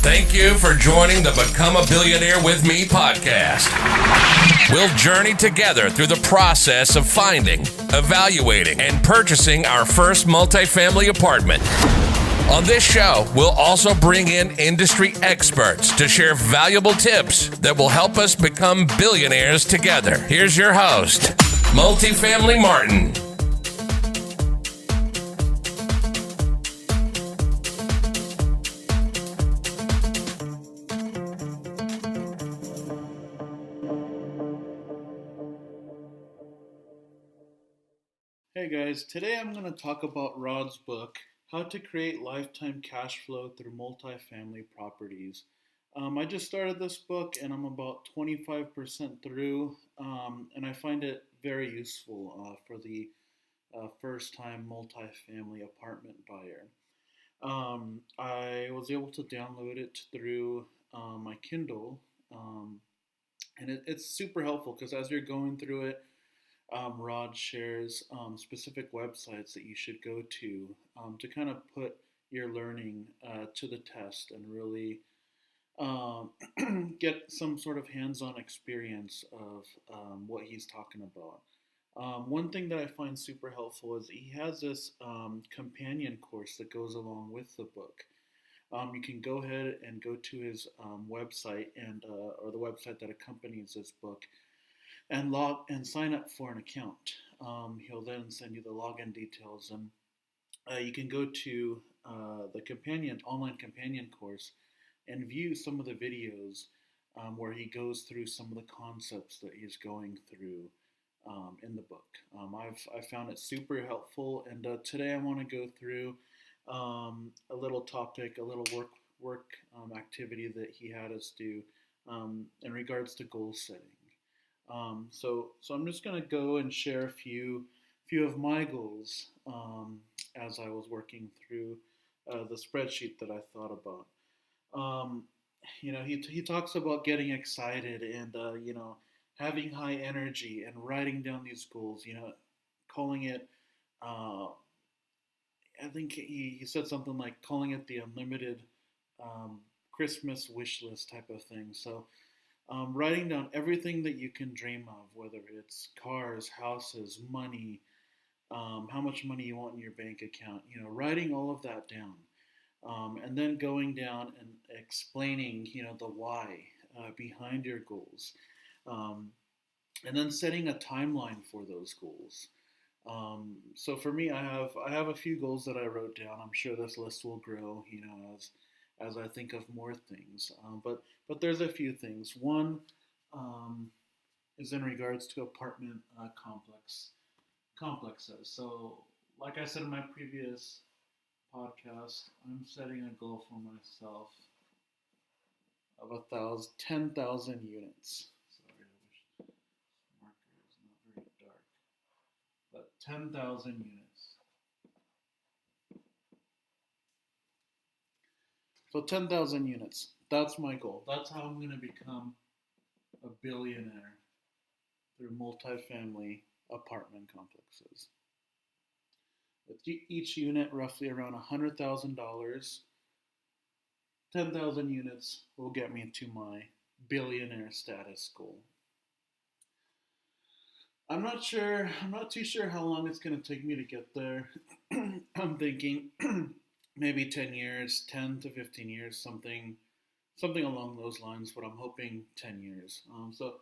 Thank you for joining the Become a Billionaire with Me podcast. We'll journey together through the process of finding, evaluating, and purchasing our first multifamily apartment. On this show, we'll also bring in industry experts to share valuable tips that will help us become billionaires together. Here's your host, Multifamily Martin. Hey guys, today I'm going to talk about Rod's book, How to Create Lifetime Cash Flow Through Multifamily Properties. I just started this book and I'm about 25% through, and I find it very useful for the first-time multifamily apartment buyer. I was able to download it through my Kindle, and it's super helpful because as you're going through it, Rod shares specific websites that you should go to kind of put your learning to the test and really get some sort of hands-on experience of what he's talking about. One thing that I find super helpful is he has this companion course that goes along with the book. You can go ahead and go to his website and or the website that accompanies this book and sign up for an account. He'll then send you the login details, and you can go to the online companion course and view some of the videos where he goes through some of the concepts that he's going through in the book. I've found it super helpful, and today I want to go through a little topic, a little work activity that he had us do in regards to goal setting. So I'm just going to go and share a few of my goals as I was working through the spreadsheet that I thought about. He talks about getting excited and having high energy and writing down these goals. Calling it. I think he said something like calling it the unlimited Christmas wish list type of thing. So. Writing down everything that you can dream of, whether it's cars, houses, money, how much money you want in your bank account, writing all of that down. And then going down and explaining, the why behind your goals. And then setting a timeline for those goals. So for me, I have a few goals that I wrote down. I'm sure this list will grow, as I think of more things. But there's a few things. One is in regards to apartment complexes. So, like I said in my previous podcast, I'm setting a goal for myself of 10,000 units. Sorry, I wish the marker is not very dark. But 10,000 units. So 10,000 units, that's my goal. That's how I'm going to become a billionaire through multifamily apartment complexes. With each unit roughly around $100,000, 10,000 units will get me to my billionaire status goal. I'm not too sure how long it's going to take me to get there. I'm thinking maybe 10 years, 10 to 15 years, something along those lines, but I'm hoping 10 years. So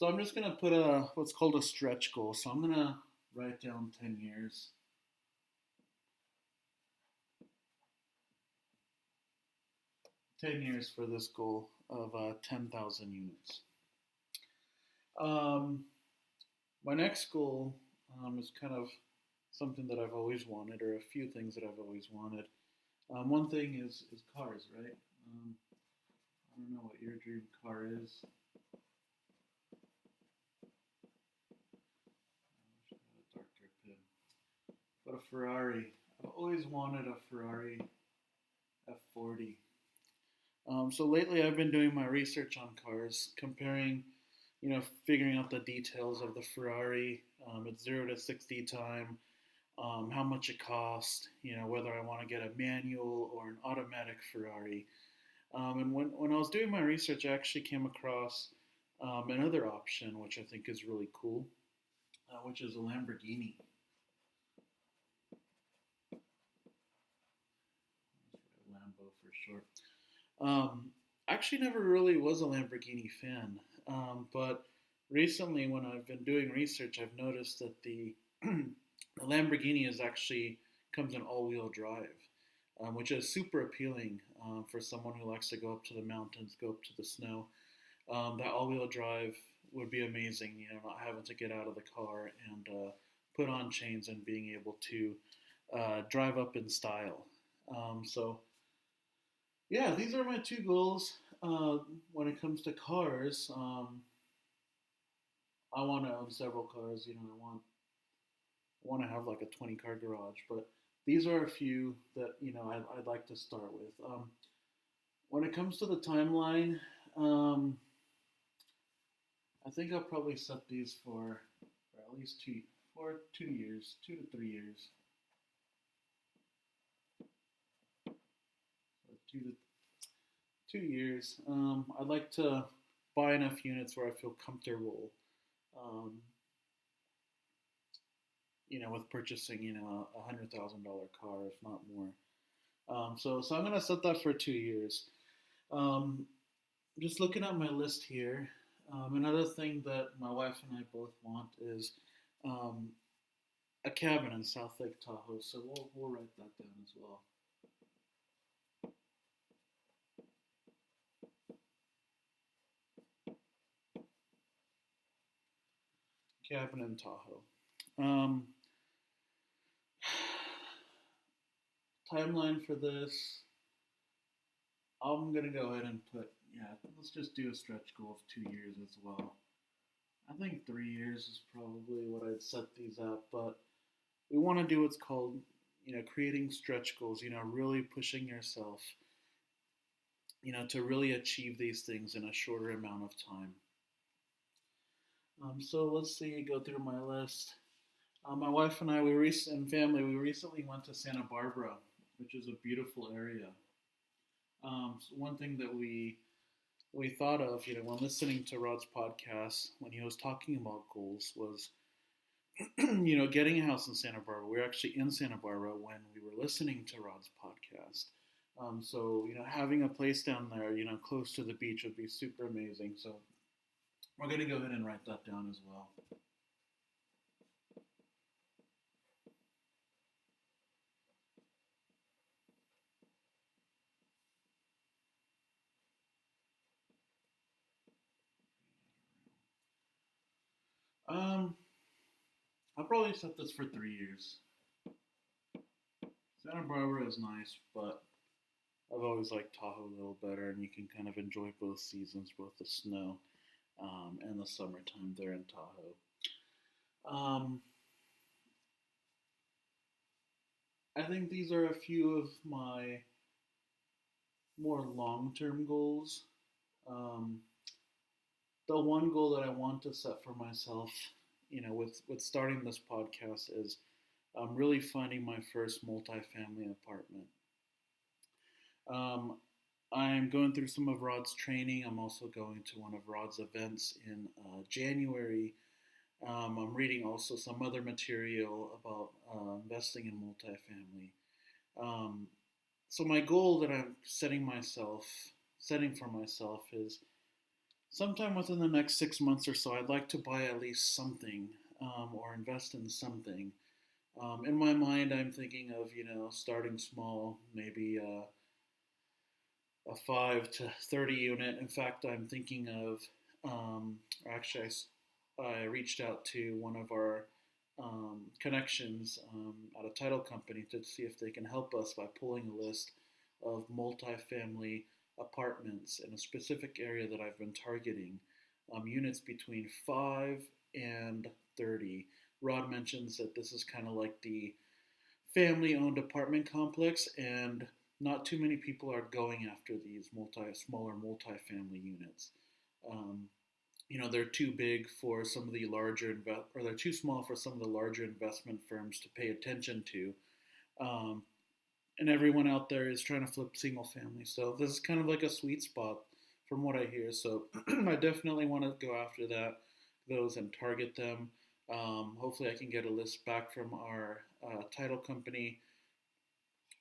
I'm just going to put what's called a stretch goal. So I'm going to write down 10 years. For this goal of 10,000 units. My next goal is kind of something that I've always wanted, or a few things that I've always wanted. One thing is cars, right? I don't know what your dream car is. I wish I had a darker pin. But a Ferrari. I've always wanted a Ferrari F40. So lately I've been doing my research on cars, comparing, figuring out the details of the Ferrari, its 0 to 60 time, how much it costs, whether I want to get a manual or an automatic Ferrari. And when I was doing my research, I actually came across another option, which I think is really cool, which is a Lamborghini. Lambo for short. Actually, never really was a Lamborghini fan, but recently, when I've been doing research, I've noticed that the Lamborghini is actually comes in all-wheel drive, which is super appealing for someone who likes to go up to the mountains, go up to the snow. That all-wheel drive would be amazing. Not having to get out of the car and put on chains and being able to drive up in style. So yeah, these are my two goals when it comes to cars. I want to own several cars. I want to have like a 20 car garage, but these are a few that I'd like to start with. When it comes to the timeline, um, I think I'll probably set these for at least 2 years, 2 to 3 years. So 2 years. I'd like to buy enough units where I feel comfortable, um, with purchasing, $100,000 car, if not more. So I'm gonna set that for 2 years. Um, just looking at my list here, another thing that my wife and I both want is um, a cabin in South Lake Tahoe. So we'll write that down as well. Cabin in Tahoe. Um, Timeline for this, I'm gonna go ahead and put, yeah, let's just do a stretch goal of 2 years as well. I think 3 years is probably what I'd set these at, but we want to do what's called, creating stretch goals. Really pushing yourself, to really achieve these things in a shorter amount of time. So let's see, go through my list. My wife and I, and family, we recently went to Santa Barbara, which is a beautiful area. So one thing that we thought of, when listening to Rod's podcast, when he was talking about goals, was getting a house in Santa Barbara. We were actually in Santa Barbara when we were listening to Rod's podcast. So having a place down there, close to the beach would be super amazing. So we're gonna go ahead and write that down as well. Um, I'll probably set this for 3 years. Santa Barbara is nice, but I've always liked Tahoe a little better, and you can kind of enjoy both seasons, both the snow and the summertime there in Tahoe. Um, I think these are a few of my more long-term goals. Um, the one goal that I want to set for myself, with starting this podcast is really finding my first multifamily apartment. Um, I'm going through some of Rod's training. I'm also going to one of Rod's events in January. I'm reading also some other material about investing in multifamily. Um, so my goal that I'm setting for myself is sometime within the next 6 months or so, I'd like to buy at least something or invest in something. In my mind, I'm thinking of starting small, maybe a 5 to 30 unit. In fact, I'm thinking of actually I reached out to one of our connections at a title company to see if they can help us by pulling a list of multifamily apartments in a specific area that I've been targeting, units between 5 and 30. Rod mentions that this is kind of like the family owned apartment complex, and not too many people are going after these smaller multifamily units. Um, they're too big for some of the or they're too small for some of the larger investment firms to pay attention to. Um, and everyone out there is trying to flip single family. So this is kind of like a sweet spot from what I hear. So I definitely want to go after those and target them. Hopefully, I can get a list back from our title company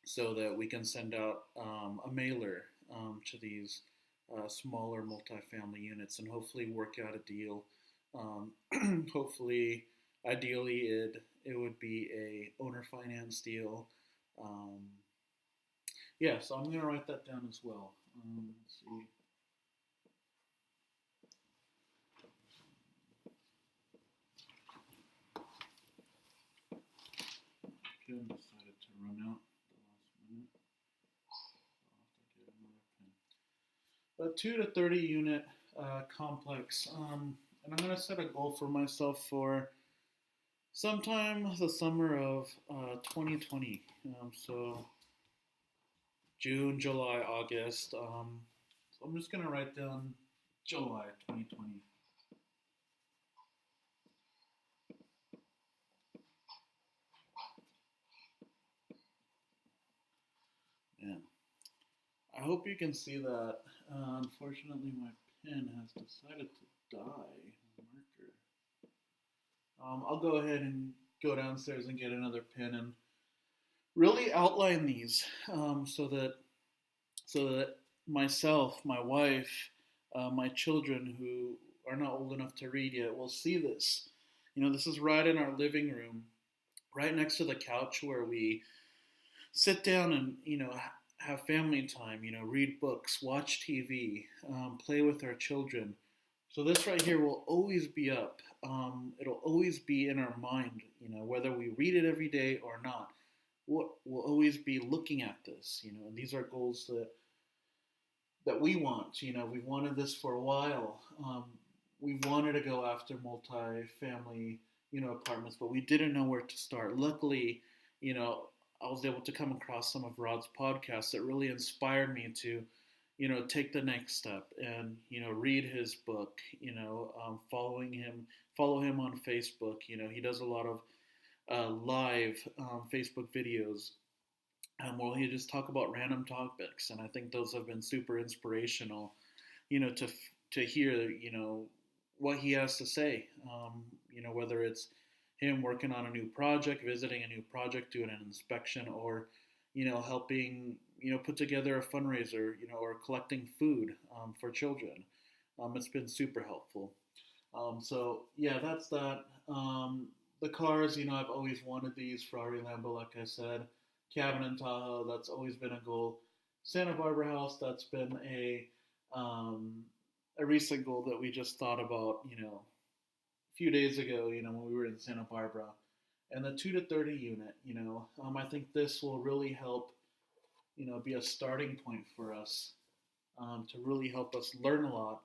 so that we can send out a mailer to these smaller multifamily units and hopefully work out a deal. Hopefully, ideally, it would be a owner finance deal. Um, yeah, so I'm gonna write that down as well. Let's see. Pen decided to run out the last minute. So I'll have to get another pen. A 2 to 30 unit complex. And I'm gonna set a goal for myself for sometime the summer of 2020. So June, July, August. So I'm just gonna write down July 2020. Yeah. I hope you can see that. Unfortunately, my pen has decided to die. Marker. I'll go ahead and go downstairs and get another pen and really outline these so that myself, my wife, my children who are not old enough to read yet will see this. This is right in our living room, right next to the couch where we sit down and have family time. Read books, watch TV, play with our children. So this right here will always be up. It'll always be in our mind. Whether we read it every day or not, we'll always be looking at this. And these are goals that we want. We've wanted this for a while. We wanted to go after multi-family, apartments, but we didn't know where to start. Luckily, I was able to come across some of Rod's podcasts that really inspired me to, take the next step and, read his book, follow him on Facebook. He does a lot of live Facebook videos where he just talk about random topics, and I think those have been super inspirational. To hear what he has to say. Whether it's him working on a new project, visiting a new project, doing an inspection, or helping put together a fundraiser, or collecting food for children. It's been super helpful. So yeah, that's that. The cars, I've always wanted these Ferrari, Lambo, like I said. Cabin and Tahoe, that's always been a goal. Santa Barbara house, that's been um, a recent goal that we just thought about, a few days ago, when we were in Santa Barbara. And the 2 to 30 unit, I think this will really help, be a starting point for us to really help us learn a lot,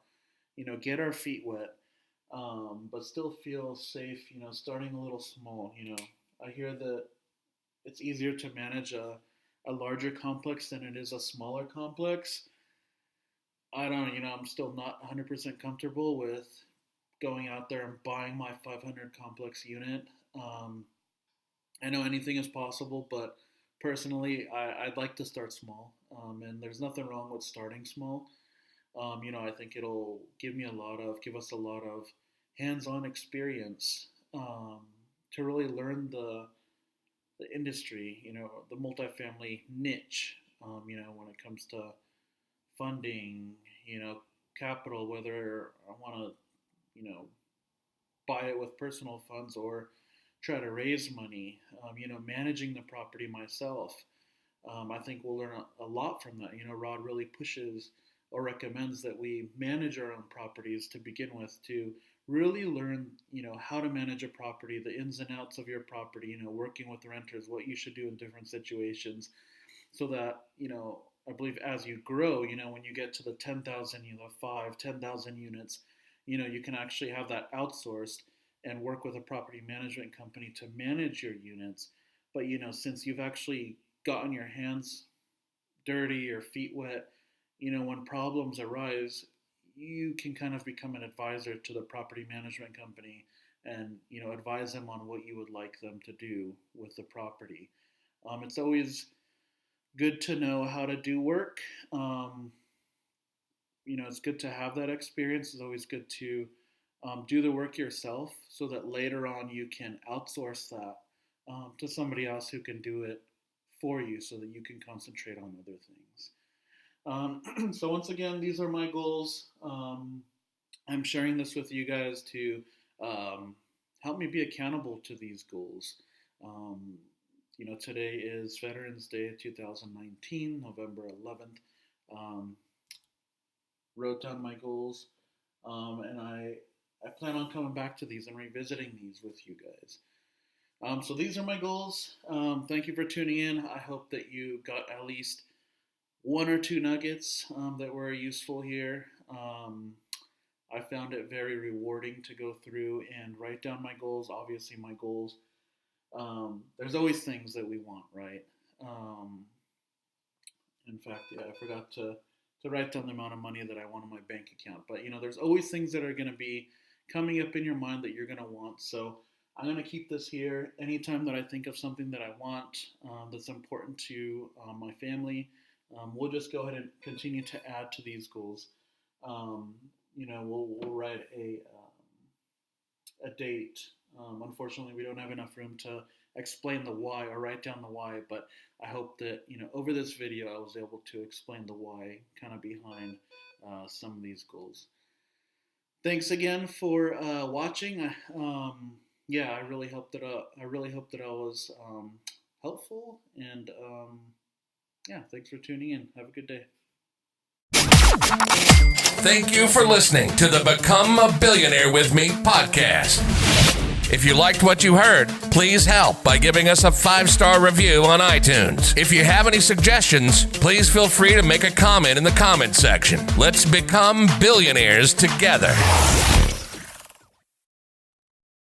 get our feet wet, but still feel safe, starting a little small. I hear that it's easier to manage a larger complex than it is a smaller complex. I don't, I'm still not 100% comfortable with going out there and buying my 500 complex unit. Um, I know anything is possible, but personally, I'd like to start small. And there's nothing wrong with starting small. I think it'll give us a lot of hands-on experience to really learn the industry, the multifamily niche, when it comes to funding, capital, whether I want to, buy it with personal funds or try to raise money, managing the property myself. I think we'll learn a lot from that. Rod really pushes or recommends that we manage our own properties to begin with to really learn, how to manage a property, the ins and outs of your property, working with renters, what you should do in different situations so that, I believe as you grow, when you get to the 10,000, 10,000 units, you can actually have that outsourced and work with a property management company to manage your units. But, since you've actually gotten your hands dirty or feet wet, when problems arise, you can kind of become an advisor to the property management company and, advise them on what you would like them to do with the property. It's always good to know how to do work. It's good to have that experience. It's always good to do the work yourself so that later on you can outsource that to somebody else who can do it for you so that you can concentrate on other things. So once again, these are my goals. I'm sharing this with you guys to help me be accountable to these goals. Today is Veterans Day 2019, November 11th. Wrote down my goals, and I plan on coming back to these and revisiting these with you guys. So these are my goals. Thank you for tuning in. I hope that you got at least one or two nuggets that were useful here. I found it very rewarding to go through and write down my goals. Obviously, my goals, there's always things that we want, right? In fact, I forgot to write down the amount of money that I want in my bank account. But, there's always things that are going to be coming up in your mind that you're going to want. So I'm going to keep this here. Anytime that I think of something that I want that's important to my family, we'll just go ahead and continue to add to these goals. We'll write a date. Unfortunately, we don't have enough room to explain the why or write down the why, but I hope that, over this video, I was able to explain the why kind of behind some of these goals. Thanks again for watching. I really hope that I was helpful, and thanks for tuning in. Have a good day. Thank you for listening to the Become a Billionaire with Me podcast. If you liked what you heard, please help by giving us a 5-star review on iTunes. If you have any suggestions, please feel free to make a comment in the comment section. Let's become billionaires together.